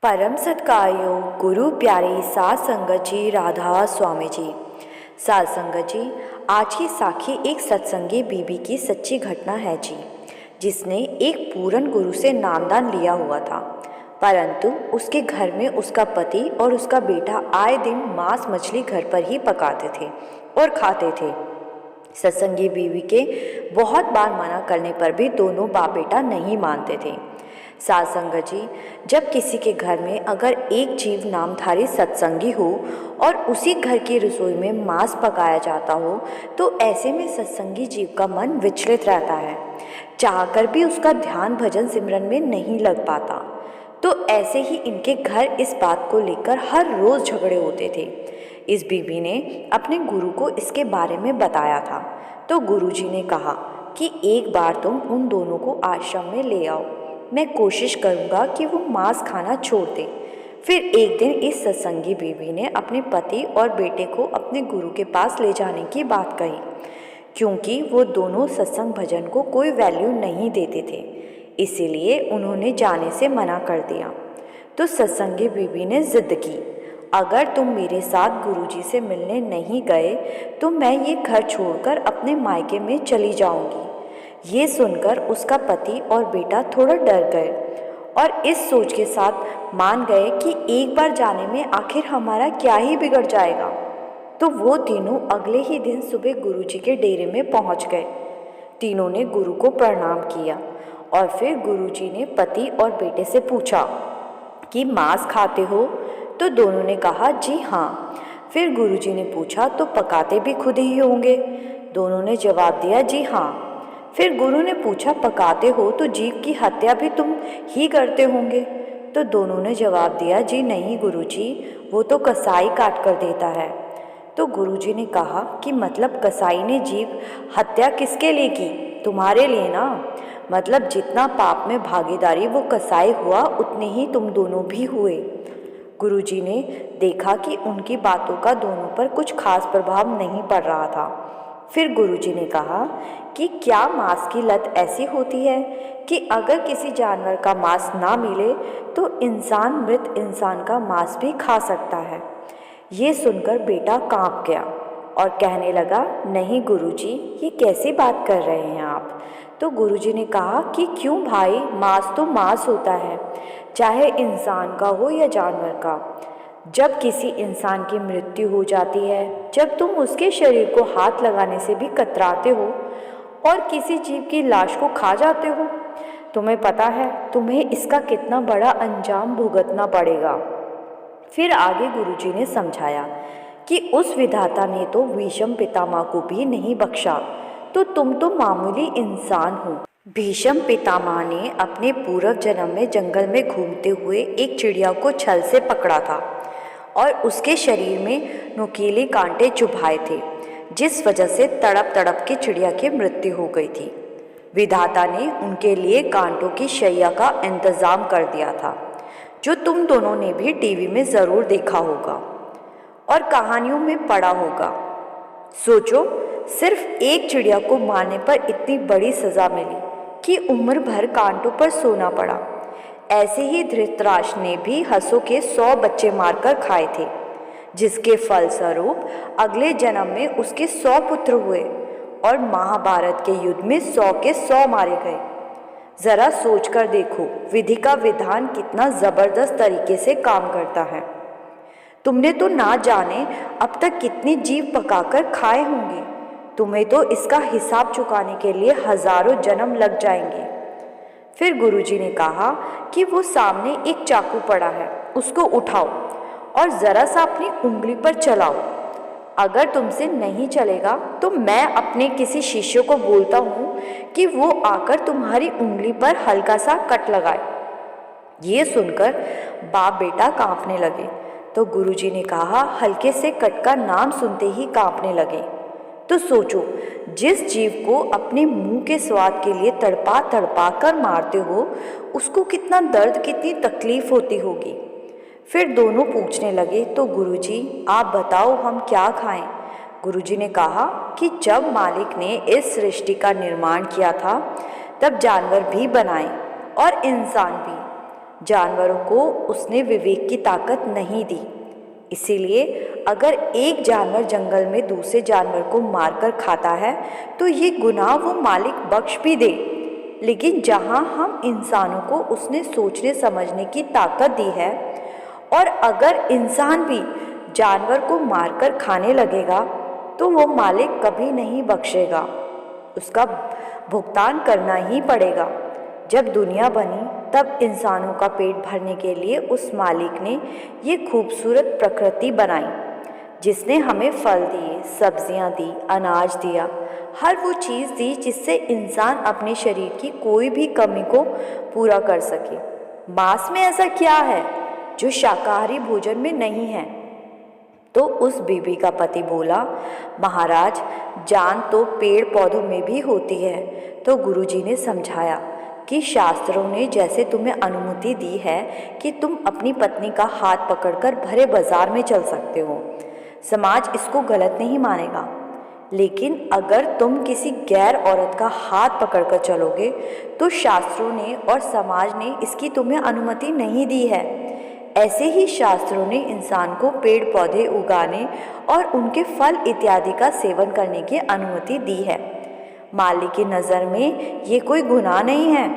परम सत्कार्यो गुरु प्यारे सात संगत जी राधा स्वामी जी। सात संगत जी, आज की साखी एक सत्संगी बीबी की सच्ची घटना है जी, जिसने एक पूरन गुरु से नामदान लिया हुआ था, परंतु उसके घर में उसका पति और उसका बेटा आए दिन मांस मछली घर पर ही पकाते थे और खाते थे। सत्संगी बीवी के बहुत बार मना करने पर भी दोनों बाप बेटा नहीं मानते थे। सात संगत जी, जब किसी के घर में अगर एक जीव नामधारी सत्संगी हो और उसी घर की रसोई में मांस पकाया जाता हो, तो ऐसे में सत्संगी जीव का मन विचलित रहता है, चाहकर भी उसका ध्यान भजन सिमरन में नहीं लग पाता। तो ऐसे ही इनके घर इस बात को लेकर हर रोज झगड़े होते थे। इस बीबी ने अपने गुरु को इसके बारे में बताया था, तो गुरुजी ने कहा कि एक बार तुम उन दोनों को आश्रम में ले आओ, मैं कोशिश करूँगा कि वो मांस खाना छोड़ दें। फिर एक दिन इस सत्संगी बीवी ने अपने पति और बेटे को अपने गुरु के पास ले जाने की बात कही, क्योंकि वो दोनों सत्संग भजन को कोई वैल्यू नहीं देते थे, इसीलिए उन्होंने जाने से मना कर दिया। तो सत्संगी बीवी ने जिद की, अगर तुम मेरे साथ गुरुजी से मिलने नहीं गए तो मैं ये घर छोड़कर अपने मायके में चली जाऊंगी। ये सुनकर उसका पति और बेटा थोड़ा डर गए और इस सोच के साथ मान गए कि एक बार जाने में आखिर हमारा क्या ही बिगड़ जाएगा। तो वो तीनों अगले ही दिन सुबह गुरुजी के डेरे में पहुंच गए। तीनों ने गुरु को प्रणाम किया और फिर गुरुजी ने पति और बेटे से पूछा कि मांस खाते हो? तो दोनों ने कहा जी हाँ। फिर गुरुजी ने पूछा तो पकाते भी खुद ही होंगे? दोनों ने जवाब दिया जी हाँ। फिर गुरु ने पूछा पकाते हो तो जीव की हत्या भी तुम ही करते होंगे? तो दोनों ने जवाब दिया जी नहीं गुरुजी, वो तो कसाई काट कर देता है। तो गुरुजी ने कहा कि मतलब कसाई ने जीव हत्या किसके लिए की? तुम्हारे लिए ना। मतलब जितना पाप में भागीदारी वो कसाई हुआ, उतने ही तुम दोनों भी हुए। गुरुजी ने देखा कि उनकी बातों का दोनों पर कुछ खास प्रभाव नहीं पड़ रहा था। फिर गुरुजी ने कहा कि क्या मांस की लत ऐसी होती है कि अगर किसी जानवर का मांस ना मिले तो इंसान मृत इंसान का मांस भी खा सकता है। ये सुनकर बेटा कांप गया और कहने लगा, नहीं गुरुजी, ये कैसी बात कर रहे हैं आप? तो गुरुजी ने कहा कि क्यों भाई, मांस तो मांस होता है, चाहे इंसान का हो या जानवर का। जब किसी इंसान की मृत्यु हो जाती है, जब तुम उसके शरीर को हाथ लगाने से भी कतराते हो और किसी जीव की लाश को खा जाते हो, तुम्हें पता है तुम्हें इसका कितना बड़ा अंजाम भुगतना पड़ेगा। फिर आगे गुरुजी ने समझाया कि उस विधाता ने तो भीष्म पितामह को भी नहीं बख्शा, तो तुम तो मामूली इंसान हो। भीष्म पितामह ने अपने पूर्व जन्म में जंगल में घूमते हुए एक चिड़िया को छल से पकड़ा था और उसके शरीर में नुकीले कांटे चुभाए थे, जिस वजह से तड़प तड़प के चिड़िया की मृत्यु हो गई थी। विधाता ने उनके लिए कांटों की शैया का इंतजाम कर दिया था, जो तुम दोनों ने भी टीवी में ज़रूर देखा होगा और कहानियों में पढ़ा होगा। सोचो, सिर्फ एक चिड़िया को मारने पर इतनी बड़ी सज़ा मिली कि उम्र भर कांटों पर सोना पड़ा। ऐसे ही धृतराष्ट्र ने भी हंसों के 100 बच्चे मारकर खाए थे, जिसके फलस्वरूप अगले जन्म में उसके 100 पुत्र हुए और महाभारत के युद्ध में 100 के 100 मारे गए। जरा सोचकर देखो, विधि का विधान कितना जबरदस्त तरीके से काम करता है। तुमने तो ना जाने अब तक कितने जीव पकाकर खाए होंगे। तुम्हें तो इसका हिसाब चुकाने के लिए हजारों जन्म लग जाएंगे। फिर गुरुजी ने कहा कि वो सामने एक चाकू पड़ा है, उसको उठाओ और जरा सा अपनी उंगली पर चलाओ। अगर तुमसे नहीं चलेगा तो मैं अपने किसी शिष्य को बोलता हूँ कि वो आकर तुम्हारी उंगली पर हल्का सा कट लगाए। ये सुनकर बाप बेटा कांपने लगे। तो गुरुजी ने कहा, हल्के से कट का नाम सुनते ही कांपने लगे। तो सोचो, जिस जीव को अपने मुंह के स्वाद के लिए तड़पा तड़पा कर मारते हो, उसको कितना दर्द, कितनी तकलीफ होती होगी। फिर दोनों पूछने लगे, तो गुरुजी आप बताओ हम क्या खाएं? गुरुजी ने कहा कि जब मालिक ने इस सृष्टि का निर्माण किया था, तब जानवर भी बनाए और इंसान भी। जानवरों को उसने विवेक की ताकत नहीं दी। इसीलिए अगर एक जानवर जंगल में दूसरे जानवर को मारकर खाता है तो ये गुनाह वो मालिक बख्श भी दे। लेकिन जहाँ हम इंसानों को उसने सोचने समझने की ताकत दी है, और अगर इंसान भी जानवर को मारकर खाने लगेगा तो वो मालिक कभी नहीं बख्शेगा, उसका भुगतान करना ही पड़ेगा। जब दुनिया बनी तब इंसानों का पेट भरने के लिए उस मालिक ने ये खूबसूरत प्रकृति बनाई, जिसने हमें फल दिए, सब्जियां दी, अनाज दिया, हर वो चीज़ दी जिससे इंसान अपने शरीर की कोई भी कमी को पूरा कर सके। मांस में ऐसा क्या है जो शाकाहारी भोजन में नहीं है? तो उस बीबी का पति बोला, महाराज, जान तो पेड़ पौधों में भी होती है। तो गुरुजी ने समझाया कि शास्त्रों ने जैसे तुम्हें अनुमति दी है कि तुम अपनी पत्नी का हाथ पकड़कर भरे बाजार में चल सकते हो, समाज इसको गलत नहीं मानेगा। लेकिन अगर तुम किसी गैर औरत का हाथ पकड़कर चलोगे तो शास्त्रों ने और समाज ने इसकी तुम्हें अनुमति नहीं दी है। ऐसे ही शास्त्रों ने इंसान को पेड़ पौधे उगाने और उनके फल इत्यादि का सेवन करने की अनुमति दी है। मालिक की नज़र में ये कोई गुनाह नहीं है।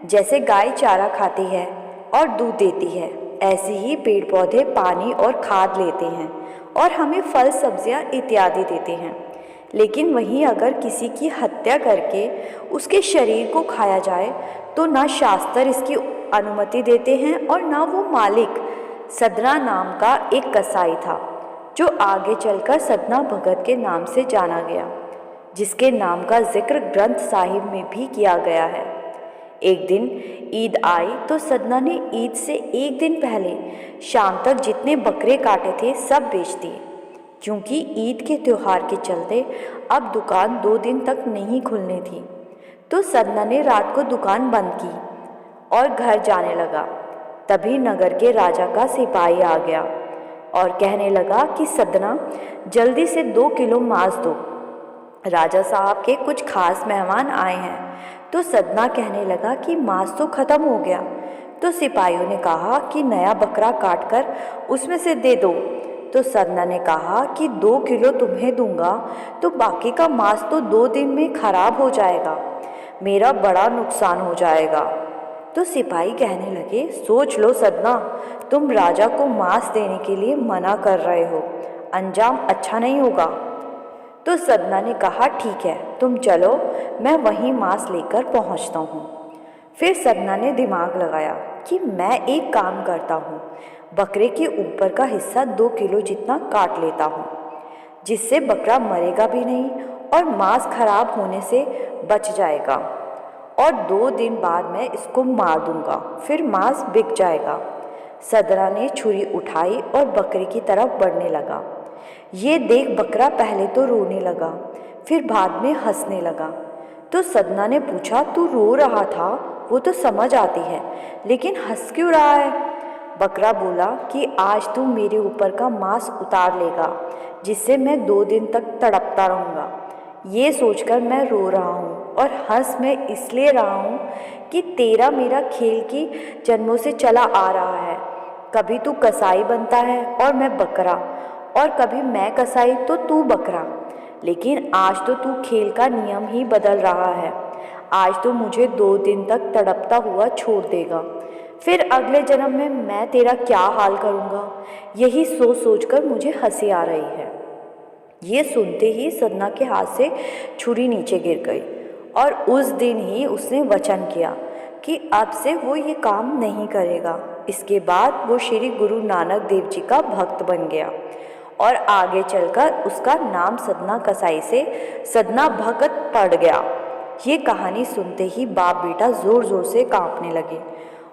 जैसे गाय चारा खाती है और दूध देती है, ऐसे ही पेड़ पौधे पानी और खाद लेते हैं और हमें फल सब्जियां इत्यादि देते हैं। लेकिन वहीं अगर किसी की हत्या करके उसके शरीर को खाया जाए तो ना शास्त्र इसकी अनुमति देते हैं और ना वो मालिक। सदना नाम का एक कसाई था जो आगे चलकर सदना भगत के नाम से जाना गया, जिसके नाम का जिक्र ग्रंथ साहिब में भी किया गया है। एक दिन ईद आई तो सदना ने ईद से एक दिन पहले शाम तक जितने बकरे काटे थे सब बेच दिए, क्योंकि ईद के त्यौहार के चलते अब दुकान 2 दिन तक नहीं खुलनी थी। तो सदना ने रात को दुकान बंद की और घर जाने लगा। तभी नगर के राजा का सिपाही आ गया और कहने लगा कि सदना, जल्दी से 2 किलो मांस दो, राजा साहब के कुछ खास मेहमान आए हैं। तो सदना कहने लगा कि मांस तो ख़त्म हो गया। तो सिपाहियों ने कहा कि नया बकरा काट कर उसमें से दे दो। तो सदना ने कहा कि 2 किलो तुम्हें दूंगा तो बाकी का मांस तो 2 दिन में खराब हो जाएगा, मेरा बड़ा नुकसान हो जाएगा। तो सिपाही कहने लगे, सोच लो सदना, तुम राजा को मांस देने के लिए मना कर रहे हो, अंजाम अच्छा नहीं होगा। तो सदना ने कहा, ठीक है, तुम चलो, मैं वहीं मांस लेकर पहुंचता हूँ। फिर सदना ने दिमाग लगाया कि मैं एक काम करता हूँ, बकरे के ऊपर का हिस्सा 2 किलो जितना काट लेता हूँ, जिससे बकरा मरेगा भी नहीं और मांस खराब होने से बच जाएगा, और 2 दिन बाद मैं इसको मार दूंगा, फिर मांस बिक जाएगा। सदना ने छुरी उठाई और बकरे की तरफ बढ़ने लगा। ये देख बकरा पहले तो रोने लगा, फिर बाद में हंसने लगा। तो सदना ने पूछा, तू रो रहा था वो तो समझ आती है, लेकिन हंस क्यों रहा है? बकरा बोला कि आज तू मेरे ऊपर का मांस उतार लेगा, जिससे मैं 2 दिन तक तड़पता रहूँगा। ये सोचकर मैं रो रहा हूँ, और हंस मैं इसलिए रहा हूँ कि तेरा मेरा खेल की जन्मों से चला आ रहा है। कभी तू कसाई बनता है और मैं बकरा, और कभी मैं कसाई तो तू बकरा, लेकिन आज तो तू खेल का नियम ही बदल रहा है। आज तो मुझे 2 दिन तक तड़पता हुआ छोड़ देगा, फिर अगले जन्म में मैं तेरा क्या हाल करूँगा, यही सोच सोचकर मुझे हंसी आ रही है। ये सुनते ही सदना के हाथ से छुरी नीचे गिर गई, और उस दिन ही उसने वचन किया कि अब से वो ये काम नहीं करेगा। इसके बाद वो श्री गुरु नानक देव जी का भक्त बन गया, और आगे चलकर उसका नाम सदना कसाई से सदना भगत पड़ गया। ये कहानी सुनते ही बाप बेटा ज़ोर ज़ोर से कांपने लगे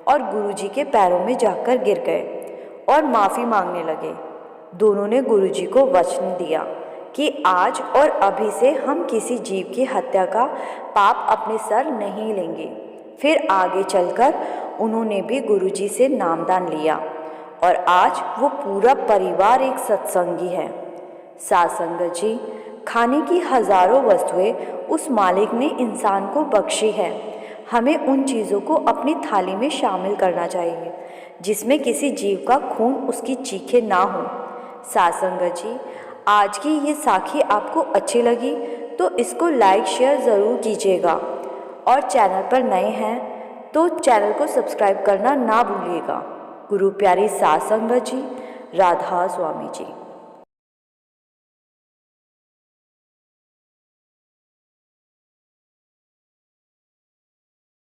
और गुरुजी के पैरों में जाकर गिर गए और माफ़ी मांगने लगे। दोनों ने गुरुजी को वचन दिया कि आज और अभी से हम किसी जीव की हत्या का पाप अपने सर नहीं लेंगे। फिर आगे चलकर उन्होंने भी गुरुजी से नामदान लिया, और आज वो पूरा परिवार एक सत्संगी है। साध संगत जी, खाने की हजारों वस्तुएं उस मालिक ने इंसान को बख्शी है। हमें उन चीज़ों को अपनी थाली में शामिल करना चाहिए जिसमें किसी जीव का खून उसकी चीखें ना हो। साध संगत जी, आज की ये साखी आपको अच्छी लगी तो इसको लाइक शेयर ज़रूर कीजिएगा और चैनल पर नए हैं तो चैनल को सब्सक्राइब करना ना भूलिएगा। गुरु प्यारी साध संगत जी, राधा स्वामी जी।